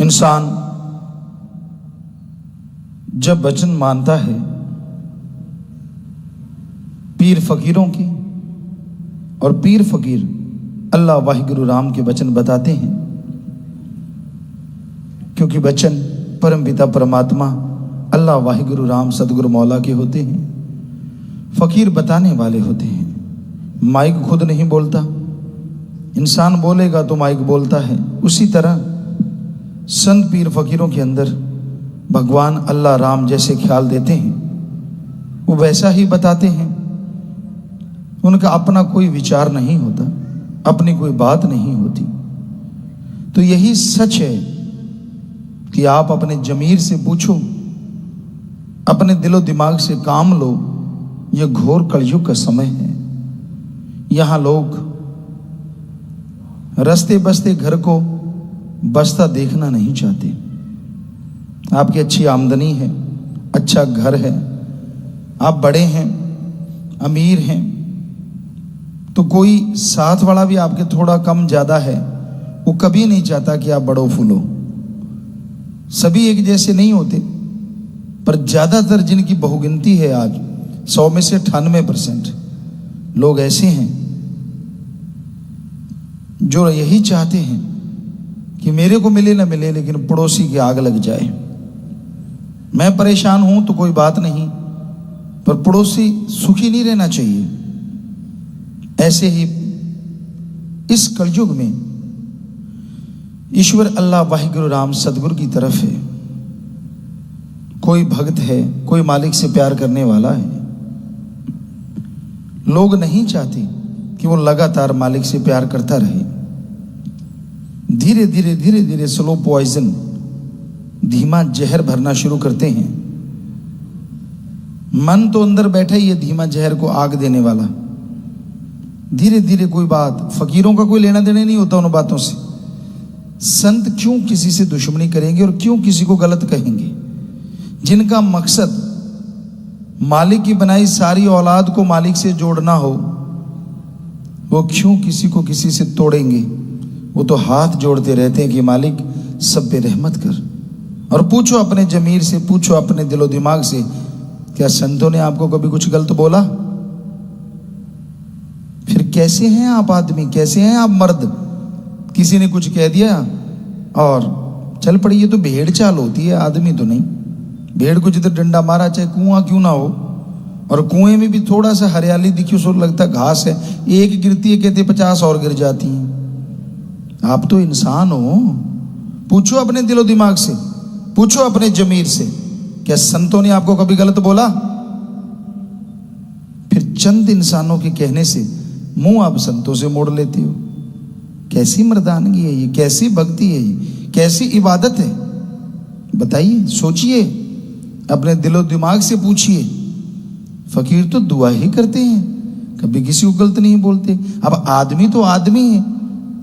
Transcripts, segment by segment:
इंसान जब वचन मानता है पीर फकीरों की, और पीर फकीर अल्लाह वाहिगुरु राम के वचन बताते हैं, क्योंकि वचन परम पिता परमात्मा अल्लाह वाहिगुरु राम सदगुरु मौला के होते हैं। फकीर बताने वाले होते हैं। माइक खुद नहीं बोलता, इंसान बोलेगा तो माइक बोलता है। उसी तरह संत पीर फकीरों के अंदर भगवान अल्लाह राम जैसे ख्याल देते हैं, वो वैसा ही बताते हैं। उनका अपना कोई विचार नहीं होता, अपनी कोई बात नहीं होती। तो यही सच है कि आप अपने जमीर से पूछो, अपने दिलो दिमाग से काम लो। यह घोर कलयुग का समय है। यहां लोग रस्ते बसते घर को बसता देखना नहीं चाहते। आपकी अच्छी आमदनी है, अच्छा घर है, आप बड़े हैं, अमीर हैं, तो कोई साथ वाला भी आपके थोड़ा कम ज्यादा है, वो कभी नहीं चाहता कि आप बड़ो फूलो। सभी एक जैसे नहीं होते, पर ज्यादातर जिनकी बहुगिनती है आज 100 में से 98% लोग ऐसे हैं जो यही चाहते हैं कि मेरे को मिले ना मिले, लेकिन पड़ोसी की आग लग जाए। मैं परेशान हूं तो कोई बात नहीं, पर पड़ोसी सुखी नहीं रहना चाहिए। ऐसे ही इस कलयुग में ईश्वर अल्लाह वाहिगुरु राम सदगुरु की तरफ है। कोई भक्त है, कोई मालिक से प्यार करने वाला है। लोग नहीं चाहते कि वो लगातार मालिक से प्यार करता रहे। धीरे धीरे धीरे धीरे स्लो पॉइजन, धीमा जहर भरना शुरू करते हैं। मन तो अंदर बैठा ही है धीमा जहर को आग देने वाला। धीरे धीरे कोई बात, फकीरों का कोई लेना देना नहीं होता उन बातों से। संत क्यों किसी से दुश्मनी करेंगे और क्यों किसी को गलत कहेंगे? जिनका मकसद मालिक की बनाई सारी औलाद को मालिक से जोड़ना हो, वो क्यों किसी को किसी से तोड़ेंगे? वो तो हाथ जोड़ते रहते हैं कि मालिक सब पे रहमत कर। और पूछो अपने जमीर से, पूछो अपने दिलो दिमाग से, क्या संतों ने आपको कभी कुछ गलत बोला? फिर कैसे हैं आप आदमी, कैसे हैं आप मर्द? किसी ने कुछ कह दिया और चल पड़ी। ये तो भेड़ चाल होती है, आदमी तो नहीं। भेड़ को जिधर डंडा मारा, चाहे कुआं क्यों ना हो, और कुएं में भी थोड़ा सा हरियाली दिखी, उसको लगता घास है, एक गिरती है कहते 50 और गिर जाती हैं। आप तो इंसान हो। पूछो अपने दिलो दिमाग से, पूछो अपने जमीर से, क्या संतों ने आपको कभी गलत बोला? फिर चंद इंसानों के कहने से मुंह आप संतों से मोड़ लेते हो। कैसी मर्दानगी है ये, कैसी भक्ति है ये, कैसी इबादत है? बताइए, सोचिए, अपने दिलो दिमाग से पूछिए। फकीर तो दुआ ही करते हैं, कभी किसी को गलत नहीं बोलते। अब आदमी तो आदमी है,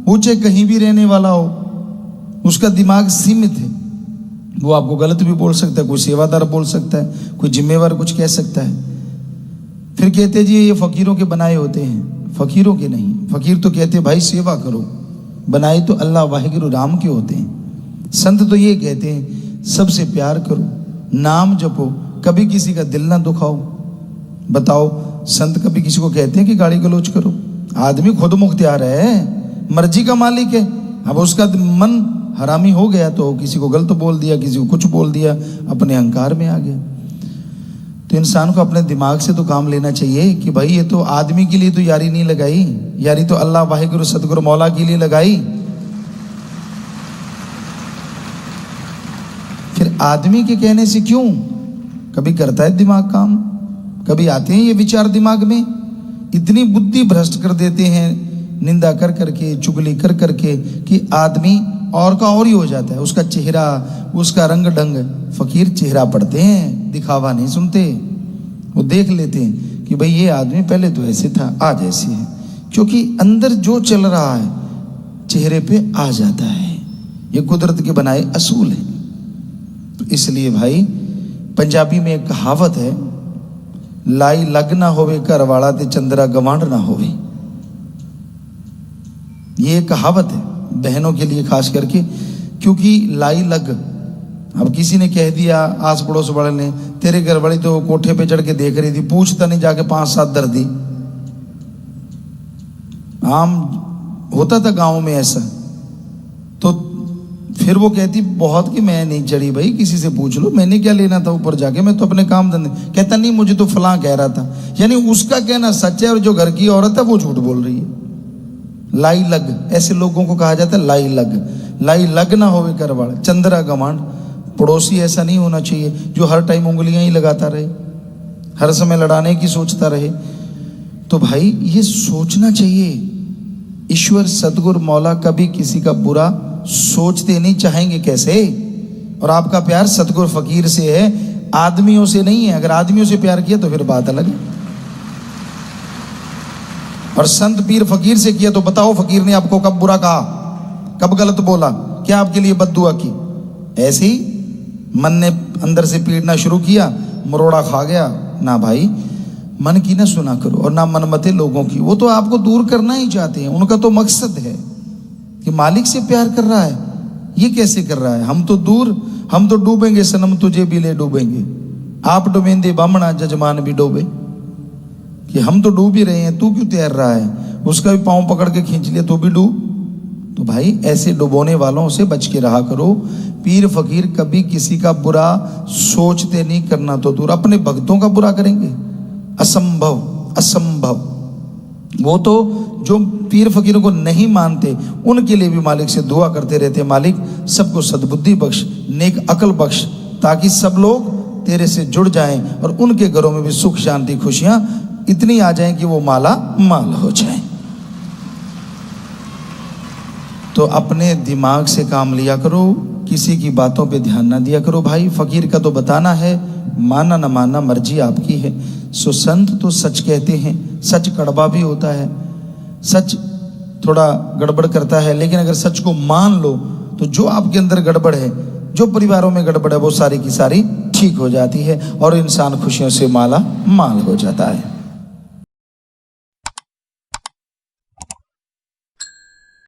वो चाहे कहीं भी रहने वाला हो, उसका दिमाग सीमित है। वो आपको गलत भी बोल सकता है, कोई सेवादार बोल सकता है, कोई जिम्मेवार कुछ कह सकता है। फिर कहते जी ये फकीरों के बनाए होते हैं। फकीरों के नहीं, फकीर तो कहते भाई सेवा करो, बनाए तो अल्लाह वाहिगुरु राम के होते हैं। संत तो ये कहते हैं सबसे प्यार करो, नाम जपो, कभी किसी का दिल ना दुखाओ। बताओ, संत कभी किसी को कहते हैं कि गाली गलौज करो? आदमी खुद मुख्तियार है, मर्जी का मालिक है। अब उसका मन हरामी हो गया तो किसी को गलत बोल दिया, किसी को कुछ बोल दिया, अपने अहंकार में आ गया। तो इंसान को अपने दिमाग से तो काम लेना चाहिए कि भाई ये तो आदमी के लिए तो यारी नहीं लगाई, यारी तो अल्लाह वाहिगुरु सदगुरु मौला के लिए लगाई। फिर आदमी के कहने से क्यों? कभी करता है दिमाग काम, कभी आते हैं ये विचार दिमाग में, इतनी बुद्धि भ्रष्ट कर देते हैं निंदा कर करके, चुगली कर करके, कि आदमी और का और ही हो जाता है। उसका चेहरा, उसका रंग ढंग। फकीर चेहरा पढ़ते हैं, दिखावा नहीं सुनते। वो देख लेते हैं कि भाई ये आदमी पहले तो ऐसे था, आज ऐसे है, क्योंकि अंदर जो चल रहा है चेहरे पे आ जाता है। ये कुदरत के बनाए असूल है। तो इसलिए भाई पंजाबी में एक कहावत है, लाई लग ना होवे घर वाला ते चंद्रा गवांड ना होवे। ये कहावत है बहनों के लिए खास करके, क्योंकि लाई लग। अब किसी ने कह दिया आस पड़ोस वाले ने, तेरे घर वाली तो कोठे पे चढ़ के देख रही थी, पूछता नहीं जाके 5-7 दर्दी। आम होता था गांव में ऐसा। तो फिर वो कहती बहुत कि मैं नहीं चढ़ी भाई, किसी से पूछ लो, मैंने क्या लेना था ऊपर जाके, मैं तो अपने काम धंधे। कहता नहीं मुझे तो फलां कह रहा था। यानी उसका कहना सच है और जो घर की औरत है वो झूठ बोल रही है। लाई लग, ऐसे लोगों को कहा जाता है लाई लग। लाई लग ना होवे करवाड़, चंद्रा गवांड। पड़ोसी ऐसा नहीं होना चाहिए जो हर टाइम उंगलियां ही लगाता रहे, हर समय लड़ाने की सोचता रहे। तो भाई ये सोचना चाहिए, ईश्वर सदगुरु मौला कभी किसी का बुरा सोचते नहीं, चाहेंगे कैसे। और आपका प्यार सतगुरु फकीर से है, आदमियों से नहीं है। अगर आदमियों से प्यार किया तो फिर बात अलग है। और संत पीर फकीर से किया तो बताओ फकीर ने आपको कब बुरा कहा, कब गलत बोला, क्या आपके लिए बद्दुआ की। ऐसे ही मन ने अंदर से पीड़ना शुरू किया, मरोड़ा खा गया ना। भाई मन की ना सुना करो और ना मनमते लोगों की। वो तो आपको दूर करना ही चाहते हैं, उनका तो मकसद है कि मालिक से प्यार कर रहा है, ये कैसे कर रहा है। हम तो दूर, हम तो डूबेंगे सनम तुझे भी ले डूबेंगे। आप डूबेंदे बामणा जजमान भी डूबे, कि हम तो डूब ही रहे हैं, तू क्यों तैर रहा है। उसका भी पांव पकड़ के खींच लिया तो भी डूब। तो भाई ऐसे डुबोने वालों से बच के रहा करो। पीर फकीर कभी किसी का बुरा सोचते नहीं, करना तो दूर, अपने भक्तों का बुरा करेंगे, असंभव असंभव। वो तो जो पीर फकीरों को नहीं मानते उनके लिए भी मालिक से दुआ करते रहते, मालिक सबको सद्बुद्धि बख्श, नेक अकल बख्श, ताकि सब लोग तेरे से जुड़ जाएं और उनके घरों में भी सुख शांति खुशियां इतनी आ जाएं कि वो माला माल हो जाएं। तो अपने दिमाग से काम लिया करो, किसी की बातों पे ध्यान ना दिया करो। भाई फकीर का तो बताना है, माना ना माना मर्जी आपकी है। सो संत तो सच कहते हैं, सच कड़वा भी होता है, सच थोड़ा गड़बड़ करता है, लेकिन अगर सच को मान लो तो जो आपके अंदर गड़बड़ है, जो परिवारों में गड़बड़ है, वो सारी की सारी ठीक हो जाती है और इंसान खुशियों से माला माल हो जाता है।